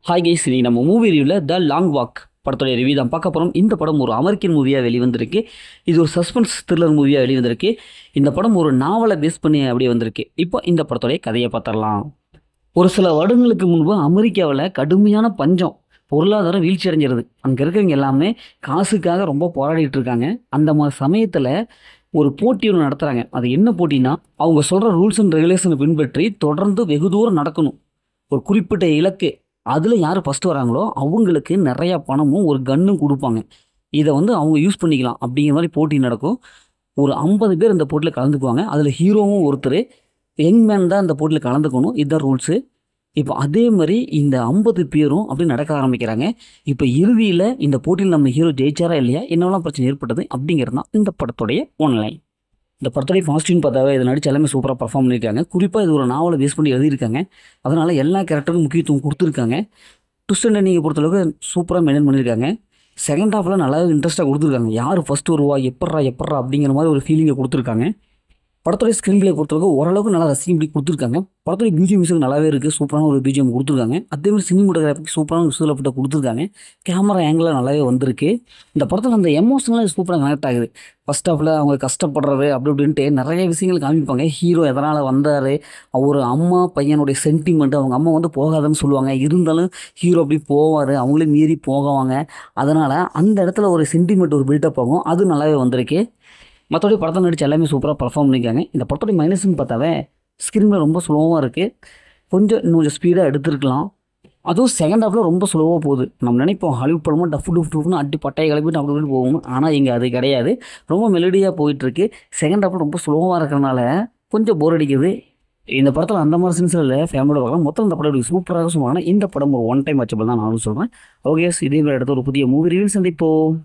Hi guys, இன்னைக்கு நம்ம movie ரிவ்யூவில் த லாங் வாக் படத்துடைய ரிவ்யூ தான் பார்க்க போகிறோம். இந்த படம் ஒரு அமெரிக்கன் மூவியாக வெளிவந்திருக்கு. இது ஒரு சஸ்பென்ஸ் த்ரில்லர் மூவியாக வெளிவந்திருக்கு. இந்த படம் ஒரு நாவலை பேஸ் பண்ணி அப்படியே வந்திருக்கு. இப்போ இந்த படத்துடைய கதையை பார்த்துடலாம். ஒரு சில வருடங்களுக்கு முன்பு அமெரிக்காவில் கடுமையான பஞ்சம், பொருளாதாரம் வீழ்ச்சி அடைஞ்சிருது. அங்கே இருக்கிறவங்க எல்லாமே காசுக்காக ரொம்ப போராடிட்டு இருக்காங்க. அந்த மாதிரி சமயத்தில் ஒரு போட்டி ஒன்று நடத்துகிறாங்க. அது என்ன போட்டினா, அவங்க சொல்கிற ரூல்ஸ் அண்ட் ரெகுலேஷனை பின்பற்றி தொடர்ந்து வெகு தூரம் நடக்கணும். ஒரு குறிப்பிட்ட இலக்கு, அதில் யார் ஃபஸ்ட்டு வராங்களோ அவங்களுக்கு நிறையா பணமும் ஒரு கன்னும் கொடுப்பாங்க. இதை அவங்க யூஸ் பண்ணிக்கலாம் அப்படிங்கிற மாதிரி போட்டி நடக்கும். ஒரு 50 பேர் இந்த போட்டியில் கலந்துக்குவாங்க. அதில் ஹீரோவும் ஒருத்தர், யங் மேன் தான் இந்த போட்டியில் கலந்துக்கணும். இதுதான் ரூல்ஸு. இப்போ அதே மாதிரி இந்த 50 பேரும் அப்படி நடக்க ஆரம்பிக்கிறாங்க. இப்போ இறுதியில் இந்த போட்டியில் நம்ம ஹீரோ ஜெயிச்சாரா இல்லையா, என்னெல்லாம் பிரச்சனை ஏற்பட்டது அப்படிங்கிறது தான் இந்த படத்துடைய ஒன்லைன். இந்த படத்துடைய பாசிட்டிவ்னு பார்த்தாவே இதில் நடிச்சு எல்லாமே சூப்பராக பர்ஃபார்ம் பண்ணியிருக்காங்க. குறிப்பாக இது ஒரு நாவலை பேஸ் பண்ணி எழுதியிருக்காங்க. அதனால் எல்லா கேரக்டருக்கும் முக்கியத்துவம் கொடுத்துருக்காங்க. ட்விஸ்ட் அண்ட் நீங்கள் பொறுத்தளவுக்கு சூப்பராக மெயின்டைன் பண்ணியிருக்காங்க. செகண்ட் ஹாஃபில் நல்லாவே இன்ட்ரெஸ்ட்டாக கொடுத்துருக்காங்க. யார் ஃபஸ்ட்டு வருவா, எப்பட்றா அப்படிங்கிற மாதிரி ஒரு ஃபீலிங்கை கொடுத்துருக்காங்க. படத்துடைய ஸ்க்ரீன் பிளே பொறுத்தளவுக்கு ஓரளவுக்கு நல்லா ரசிக்கும்படி கொடுத்துருக்காங்க. படத்துடைய பிஜிஎம் மியூசிக் நல்லாவே இருக்குது. சூப்பரான ஒரு பிஜிஎம் கொடுத்துருக்காங்க. அதேமாதிரி சினிமோட்டோகிராஃபிக்கு சூப்பரான விசுவல் எஃபெக்ட்டை கொடுத்துருக்காங்க. கேமரா ஆங்கிளாக நல்லாவே வந்திருக்கு. இந்த படத்தில் அந்த எமோஷனலாக சூப்பராக கனெக்ட் ஆகுது. ஃபஸ்ட் ஹாஃபில் அவங்க கஷ்டப்படுறது அப்படி இப்படின்ட்டு நிறைய விஷயங்கள் காமிப்பாங்க. ஹீரோ எதனால் வந்தார், ஒரு அம்மா பையனுடைய சென்டிமெண்ட், அவங்க அம்மா போகாதுன்னு சொல்லுவாங்க. இருந்தாலும் ஹீரோ அப்படி போவார், அவங்களே மீறி போகவாங்க. அதனால் அந்த இடத்துல ஒரு சென்டிமெண்ட், ஒரு பில்டப் ஆகும். அது நல்லாவே வந்திருக்கு. மற்றபடி படத்தை நடிச்சு எல்லாமே சூப்பராக பர்ஃபார்ம் பண்ணியிருக்காங்க. இந்த படத்துடைய மைனஸ்ன்னு பார்த்தாவே ஸ்க்ரீனில் ரொம்ப ஸ்லோவாக இருக்குது. இன்னும் ஸ்பீடாக எடுத்துருக்கலாம். அதுவும் செகண்ட் ஹாஃபில் ரொம்ப ஸ்லோவாக போகுது. நம்ம நினைப்போம் ஹாலிவுட் படமாக டஃப்னு அடி பட்டையை கிளப்பிட்டு அப்படி இப்படி போகும். ஆனால் இங்கே அது கிடையாது. ரொம்ப மெலடியாக போயிட்டுருக்கு. செகண்ட் ஹாஃபில் ரொம்ப ஸ்லோவாக இருக்கிறனால கொஞ்சம் போர் அடிக்குது. இந்த படத்தில் அந்த மாதிரி சீன்ஸில் இல்லை, ஃபேமிலியோட பார்க்கலாம். மொத்தம் இந்த படம் சூப்பராக சொல்லுவாங்கன்னா இந்த படம் ஒரு ஒன் டைம் வாட்சபிள் தான் நானும் சொல்கிறேன். ஓகே, இதே மாதிரி எடுத்து ஒரு புதிய மூவி ரிவ்யூ சந்திப்போம்.